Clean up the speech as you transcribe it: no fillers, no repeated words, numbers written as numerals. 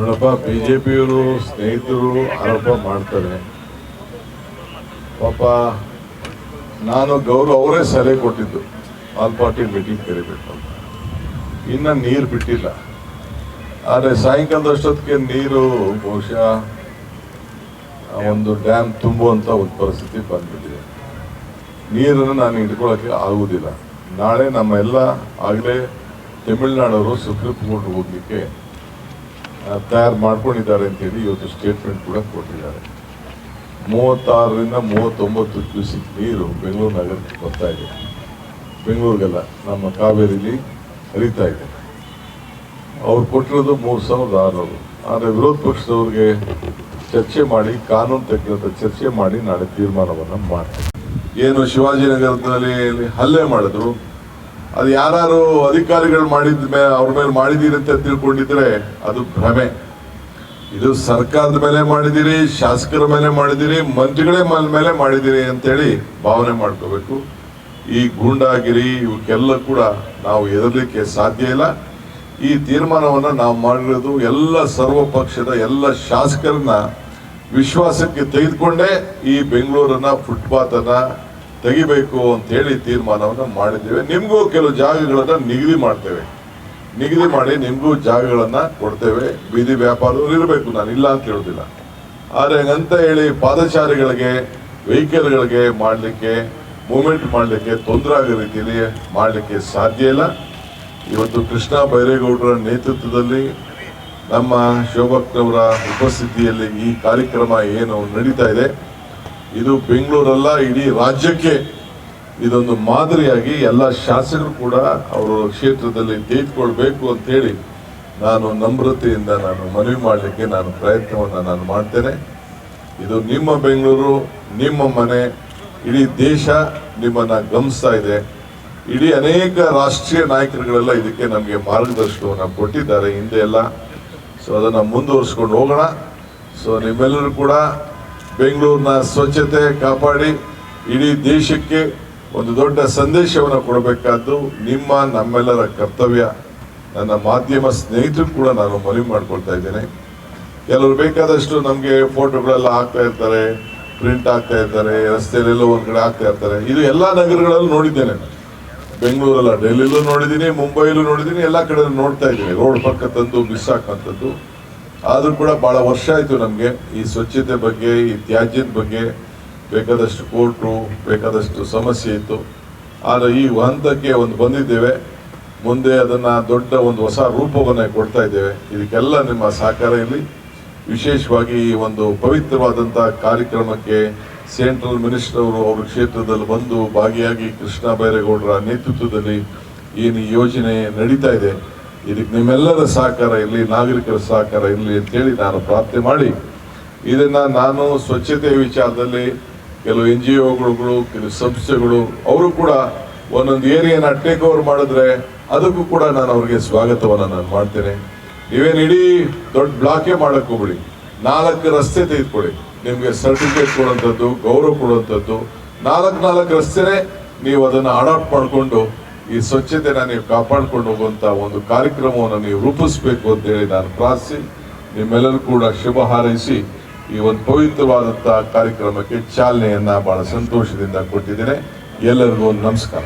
ನೋಡಪ್ಪ, ಬಿಜೆಪಿಯವರು ಸ್ನೇಹಿತರು ಆರೋಪ ಮಾಡ್ತಾರೆ. ಪಾಪ ನಾನು ಗೌರವ ಅವರೇ ಸಲಹೆ ಕೊಟ್ಟಿದ್ದು ಆಲ್ ಪಾರ್ಟಿ ಮೀಟಿಂಗ್ ಕರಿಬೇಕು ಅಂತ. ಇನ್ನು ನೀರು ಬಿಟ್ಟಿಲ್ಲ. ಆದರೆ ಸಾಯಂಕಾಲದಷ್ಟೊತ್ತಿಗೆ ನೀರು ಬಹುಶಃ ಒಂದು ಡ್ಯಾಮ್ ತುಂಬುವಂಥ ಒಂದು ಪರಿಸ್ಥಿತಿ ಬಂದ್ಬಿಟ್ಟಿದೆ. ನೀರನ್ನು ನಾನು ಹಿಡ್ಕೊಳ್ಳೋಕ್ಕೆ ಆಗುವುದಿಲ್ಲ. ನಾಳೆ ನಮ್ಮ ಎಲ್ಲ ಆಗಲೇ ತಮಿಳುನಾಡವರು ಸುಪ್ರೀಂ ಕೋರ್ಟ್ ಹೋಗ್ಲಿಕ್ಕೆ ತಯಾರು ಮಾಡ್ಕೊಂಡಿದ್ದಾರೆ ಅಂತೇಳಿ ಇವತ್ತು ಸ್ಟೇಟ್ಮೆಂಟ್ ಕೂಡ ಕೊಟ್ಟಿದ್ದಾರೆ. 36ರಿಂದ 39 ಕ್ಯೂಸಿಕ್ ನೀರು ಬೆಂಗಳೂರು ನಗರಕ್ಕೆ ಬರ್ತಾ ಇದೆ. ಬೆಂಗಳೂರಿಗೆಲ್ಲ ನಮ್ಮ ಕಾವೇರಿಲಿ ಹರಿತಾ ಇದೆ. ಅವ್ರು ಕೊಟ್ಟಿರೋದು 3600. ಆದರೆ ವಿರೋಧ ಪಕ್ಷದವ್ರಿಗೆ ಚರ್ಚೆ ಮಾಡಿ, ಕಾನೂನು ತಕ್ಕಂಥ ಚರ್ಚೆ ಮಾಡಿ ನಾಳೆ ತೀರ್ಮಾನವನ್ನು ಮಾಡ್ತಾರೆ. ಏನು ಶಿವಾಜಿನಗರದಲ್ಲಿ ಹಲ್ಲೆ ಮಾಡಿದ್ರು, ಅದು ಯಾರು ಅಧಿಕಾರಿಗಳು ಮಾಡಿದ ಮೇಲೆ ಅವ್ರ ಮೇಲೆ ಮಾಡಿದೀರಿ ಅಂತ ತಿಳ್ಕೊಂಡಿದ್ರೆ ಅದು ಭ್ರಮೆ. ಇದು ಸರ್ಕಾರದ ಮೇಲೆ ಮಾಡಿದಿರಿ, ಶಾಸಕರ ಮೇಲೆ ಮಾಡಿದಿರಿ, ಮಂತ್ರಿಗಳೇ ಮೇಲೆ ಮಾಡಿದಿರಿ ಅಂತೇಳಿ ಭಾವನೆ ಮಾಡ್ಕೋಬೇಕು. ಈ ಗೂಂಡಾಗಿರಿ ಇವಕ್ಕೆಲ್ಲ ಕೂಡ ನಾವು ಎದುರಲಿಕ್ಕೆ ಸಾಧ್ಯ ಇಲ್ಲ. ಈ ತೀರ್ಮಾನವನ್ನು ನಾವು ಮಾಡಿರೋದು ಎಲ್ಲ ಸರ್ವ ಪಕ್ಷದ ಎಲ್ಲ ಶಾಸಕರನ್ನ ವಿಶ್ವಾಸಕ್ಕೆ ತೆಗೆದುಕೊಂಡೇ ಈ ಬೆಂಗಳೂರನ್ನ ಫುಟ್ಪಾತ್ ತೆಗಿಬೇಕು ಅಂತ ಹೇಳಿ ತೀರ್ಮಾನವನ್ನು ಮಾಡಿದ್ದೇವೆ. ನಿಮಗೂ ಕೆಲವು ಜಾಗಗಳನ್ನ ನಿಗದಿ ಮಾಡಿ ನಿಮಗೂ ಜಾಗಗಳನ್ನ ಕೊಡ್ತೇವೆ. ಬೀದಿ ವ್ಯಾಪಾರದವ್ರು ಇರಬೇಕು, ನಾನು ಇಲ್ಲ ಅಂತ ಹೇಳೋದಿಲ್ಲ. ಆದರೆ ಹಂಗಂತ ಹೇಳಿ ಪಾದಚಾರಿಗಳಿಗೆ, ವೆಹಿಕಲ್ಗಳಿಗೆ ಮಾಡಲಿಕ್ಕೆ, ಮೂವ್ಮೆಂಟ್ ಮಾಡಲಿಕ್ಕೆ ತೊಂದರೆ ಆಗೋ ರೀತಿಯಲ್ಲಿ ಮಾಡಲಿಕ್ಕೆ ಸಾಧ್ಯ ಇಲ್ಲ. ಇವತ್ತು ಕೃಷ್ಣ ಬೈರೇಗೌಡರ ನೇತೃತ್ವದಲ್ಲಿ ನಮ್ಮ ಶೋಭಕ್ನವರ ಉಪಸ್ಥಿತಿಯಲ್ಲಿ ಈ ಕಾರ್ಯಕ್ರಮ ಏನು ನಡೀತಾ ಇದೆ, ಇದು ಬೆಂಗಳೂರಲ್ಲ ಇಡೀ ರಾಜ್ಯಕ್ಕೆ ಇದೊಂದು ಮಾದರಿಯಾಗಿ ಎಲ್ಲ ಶಾಸಕರು ಕೂಡ ಅವರ ಕ್ಷೇತ್ರದಲ್ಲಿ ತೆಗೆದುಕೊಳ್ಬೇಕು ಅಂತೇಳಿ ನಾನು ನಮ್ರತೆಯಿಂದ ಮನವಿ ಮಾಡಲಿಕ್ಕೆ ಪ್ರಯತ್ನವನ್ನು ಮಾಡ್ತೇನೆ. ಇದು ನಿಮ್ಮ ಬೆಂಗಳೂರು, ನಿಮ್ಮ ಮನೆ, ಇಡೀ ದೇಶ ನಿಮ್ಮನ್ನು ಗಮನಿಸ್ತಾ ಇದೆ. ಇಡೀ ಅನೇಕ ರಾಷ್ಟ್ರೀಯ ನಾಯಕರುಗಳೆಲ್ಲ ಇದಕ್ಕೆ ನಮಗೆ ಮಾರ್ಗದರ್ಶನವನ್ನು ಕೊಟ್ಟಿದ್ದಾರೆ ಹಿಂದೆ ಎಲ್ಲ. ಸೊ ಅದನ್ನು ಮುಂದುವರಿಸ್ಕೊಂಡು ಹೋಗೋಣ. ಸೊ ನಿಮ್ಮೆಲ್ಲರೂ ಕೂಡ ಬೆಂಗಳೂರಿನ ಸ್ವಚ್ಛತೆ ಕಾಪಾಡಿ ಇಡೀ ದೇಶಕ್ಕೆ ಒಂದು ದೊಡ್ಡ ಸಂದೇಶವನ್ನು ಕೊಡಬೇಕಾದ್ದು ನಮ್ಮೆಲ್ಲರ ಕರ್ತವ್ಯ. ನನ್ನ ಮಾಧ್ಯಮ ಸ್ನೇಹಿತರು ಕೂಡ ನಾನು ಮನವಿ ಮಾಡ್ಕೊಳ್ತಾ ಇದ್ದೇನೆ. ಕೆಲವರು ಬೇಕಾದಷ್ಟು ನಮಗೆ ಫೋಟೋಗಳೆಲ್ಲ ಹಾಕ್ತಾ ಇರ್ತಾರೆ, ಪ್ರಿಂಟ್ ಆಗ್ತಾ ಇರ್ತಾರೆ, ರಸ್ತೆಯಲ್ಲೆಲ್ಲ ಒಂದ್ ಕಡೆ ಆಗ್ತಾ ಇರ್ತಾರೆ. ಇದು ಎಲ್ಲ ನಗರಗಳಲ್ಲೂ ನೋಡಿದ್ದೇನೆ. ಬೆಂಗಳೂರಲ್ಲ, ಡೆಲ್ಲಿಲೂ ನೋಡಿದ್ದೀನಿ, ಮುಂಬೈಲೂ ನೋಡಿದ್ದೀನಿ, ಎಲ್ಲ ಕಡೆ ನೋಡ್ತಾ ಇದ್ದೀನಿ. ರೋಡ್ ಪಕ್ಕ ತಂದು ಬಿಸಾಕಂಥದ್ದು. ಆದರೂ ಕೂಡ ಬಹಳ ವರ್ಷ ಆಯಿತು ನಮಗೆ ಈ ಸ್ವಚ್ಛತೆ ಬಗ್ಗೆ, ಈ ತ್ಯಾಜ್ಯದ ಬಗ್ಗೆ ಬೇಕಾದಷ್ಟು ಕೋರ್ಟು, ಬೇಕಾದಷ್ಟು ಸಮಸ್ಯೆ ಇತ್ತು. ಆದರೆ ಈ ಹಂತಕ್ಕೆ ಬಂದಿದ್ದೇವೆ. ಮುಂದೆ ಅದನ್ನು ದೊಡ್ಡ ಒಂದು ಹೊಸ ರೂಪವನ್ನು ಕೊಡ್ತಾ ಇದ್ದೇವೆ. ಇದಕ್ಕೆಲ್ಲ ನಿಮ್ಮ ಸಹಕಾರ ಇರಲಿ. ವಿಶೇಷವಾಗಿ ಈ ಒಂದು ಪವಿತ್ರವಾದಂಥ ಕಾರ್ಯಕ್ರಮಕ್ಕೆ ಸೆಂಟ್ರಲ್ ಮಿನಿಸ್ಟರ್ ಅವರು ಅವ್ರ ಕ್ಷೇತ್ರದಲ್ಲಿ ಬಂದು ಭಾಗಿಯಾಗಿ ಕೃಷ್ಣ ಬೈರೇಗೌಡರ ನೇತೃತ್ವದಲ್ಲಿ ಏನು ಯೋಜನೆ ನಡೀತಾ ಇದೆ, ಇದಕ್ಕೆ ನಿಮ್ಮೆಲ್ಲರ ಸಹಕಾರ ಇರಲಿ, ನಾಗರಿಕರ ಸಹಕಾರ ಇರಲಿ ಅಂತೇಳಿ ನಾನು ಪ್ರಾರ್ಥನೆ ಮಾಡಿ, ಇದನ್ನು ನಾನು ಸ್ವಚ್ಛತೆ ವಿಚಾರದಲ್ಲಿ ಕೆಲವು NGOಗಳು, ಕೆಲವು ಸಂಸ್ಥೆಗಳು ಅವರು ಕೂಡ ಒಂದೊಂದು ಏರಿಯಾನ ಟೇಕ್ ಓವರ್ ಮಾಡಿದ್ರೆ ಅದಕ್ಕೂ ಕೂಡ ನಾನು ಅವ್ರಿಗೆ ಸ್ವಾಗತವನ್ನು ಮಾಡ್ತೇನೆ. ನೀವೇನು ಇಡೀ ದೊಡ್ಡ ಬ್ಲಾಕೇ ಮಾಡಕ್ಕೆ ಹೋಗ್ಬಿಡಿ, 4 ರಸ್ತೆ ತೆಗೆದುಕೊಳ್ಳಿ. ನಿಮಗೆ ಸರ್ಟಿಫಿಕೇಟ್ ಕೊಡುವಂಥದ್ದು, ಗೌರವ ಕೊಡುವಂಥದ್ದು, 4 ರಸ್ತೆನೇ ನೀವು ಅದನ್ನು ಅಡಾಪ್ಟ್ ಮಾಡಿಕೊಂಡು ಈ ಸ್ವಚ್ಛತೆನ ನೀವು ಕಾಪಾಡ್ಕೊಂಡು ಹೋಗುವಂಥ ಒಂದು ಕಾರ್ಯಕ್ರಮವನ್ನು ನೀವು ರೂಪಿಸಬೇಕು ಅಂತೇಳಿ ನಾನು ಪ್ರಾರ್ಥಿಸಿ ನಿಮ್ಮೆಲ್ಲರೂ ಕೂಡ ಶುಭ ಹಾರೈಸಿ ಈ ಒಂದು ಪವಿತ್ರವಾದಂಥ ಕಾರ್ಯಕ್ರಮಕ್ಕೆ ಚಾಲನೆಯನ್ನ ಬಹಳ ಸಂತೋಷದಿಂದ ಕೊಟ್ಟಿದ್ದೇನೆ. ಎಲ್ಲರಿಗೂ ಒಂದು ನಮಸ್ಕಾರ.